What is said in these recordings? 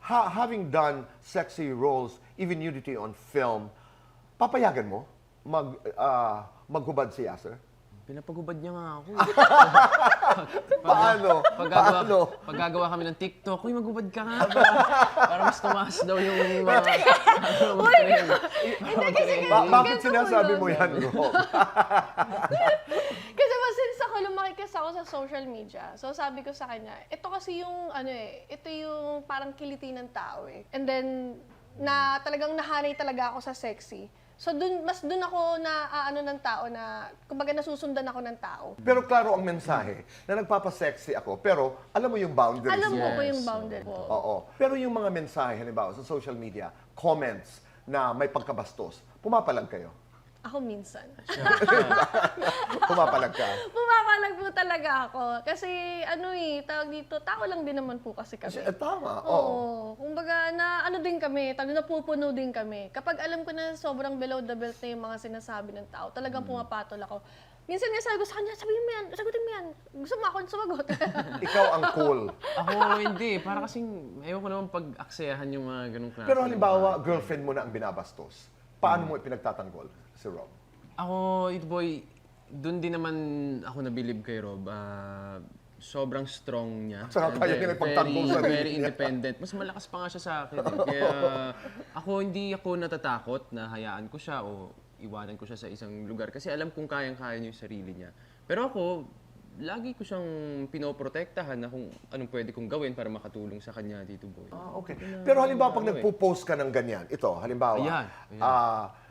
having done sexy roles, even nudity on film, papayagan mo maghubad si Yasser? Pinapagubad niya nga ako. Paano? Pag gagawa kami ng TikTok, uy, magubad ka nga. Para mas tumaas daw yung mga... Bakit sinasabi mo yan, Rob? Kasi since ako lumaki kasi ako sa social media, so sabi ko sa kanya, ito kasi yung ito yung parang kiliti ng tao eh. And then, na talagang nahanay talaga ako sa sexy. So mas dun ako na ng tao na, kumbaga nasusundan ako ng tao. Pero klaro ang mensahe na nagpapasexy ako, pero alam mo yung boundaries. Alam mo Yes. ko yung boundary ko. Oo. Pero yung mga mensahe, halimbawa sa social media, comments na may pagkabastos, pumapalag kayo? Ako minsan. Pumapalag ka? Pumapalag po talaga ako. Kasi tawag dito, tao lang din naman po kasi kami. Tama, oo. Oo. Kumbaga na din kami, napupuno din kami. Kapag alam ko na sobrang below the belt na yung mga sinasabi ng tao, talagang pumapatol ako. Minsan nga sabi ko sa kanya, sabihin mo yan, sagutin mo yan. Gusto mo ako sumagot. Ikaw ang cool. Ako hindi. Para kasing, ayaw ko naman pag-aksayahan yung mga ganung klase. Pero halimbawa, girlfriend mo na ang binabastos. Paano mo ipinagtatanggol si Rob? Ako, ito boy, dun din naman ako nabilib kay Rob. Sobrang strong niya. Saka kaya niya ipagtanggol sa sarili Very niya. independent. Mas malakas pa nga siya sa akin. Kaya hindi ako natatakot na hayaan ko siya o iwanan ko siya sa isang lugar. Kasi alam kong kayang-kaya niya yung sarili niya. Pero ako, lagi ko siyang pinoprotektahan na kung anong pwede kong gawin para makatulong sa kanya dito, boy. Okay. Pero halimbawa, pag nagpo-post ka ng ganyan, ito, halimbawa, Ayan.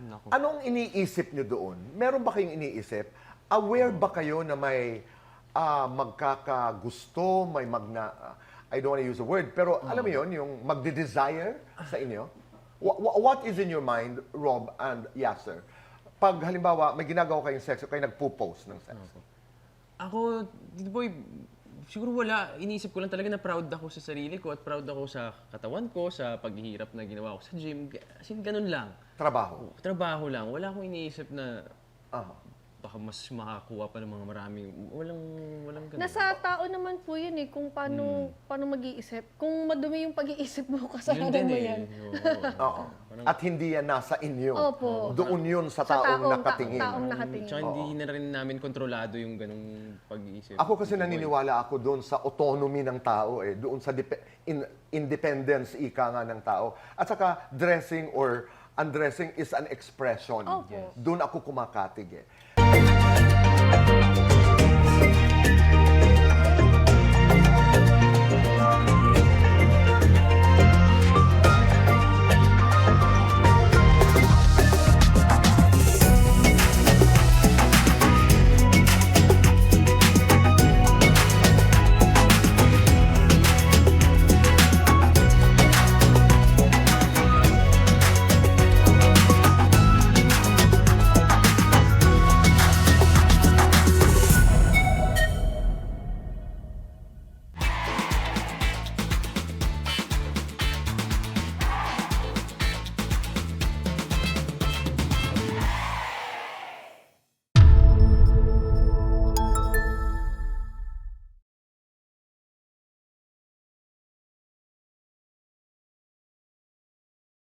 Naku. anong iniisip nyo doon? Meron ba kayong iniisip? Aware ba kayo na may magkakagusto, may I don't want to use the word, pero alam mo yun, yung magde-desire sa inyo? What is in your mind, Rob and Yasser? Pag halimbawa, may ginagawa kayong sex, o kayo nagpo-post ng sex. Ako, dito boy, siguro wala. Iniisip ko lang talaga na proud ako sa sarili ko at proud ako sa katawan ko, sa paghihirap na ginawa ko sa gym. As in, ganun lang. Trabaho. Trabaho lang. Wala akong iniisip na baka mas makakuha pa ng mga maraming... Walang ganun. Nasa tao naman po yun kung paano mag-iisip. Kung madumi yung pag-iisip mo, Yun kasalanan din mo eh. yan. Oo. At hindi yan nasa inyo. Opo. Doon yun sa taong nakatingin. Taong nakatingin. Tsaka hindi na rin namin kontrolado yung ganung pag-iisip. Ako kasi naniniwala ako doon sa autonomy ng tao doon sa independence ika nga ng tao. At saka dressing or undressing is an expression. Opo. Doon ako kumakatig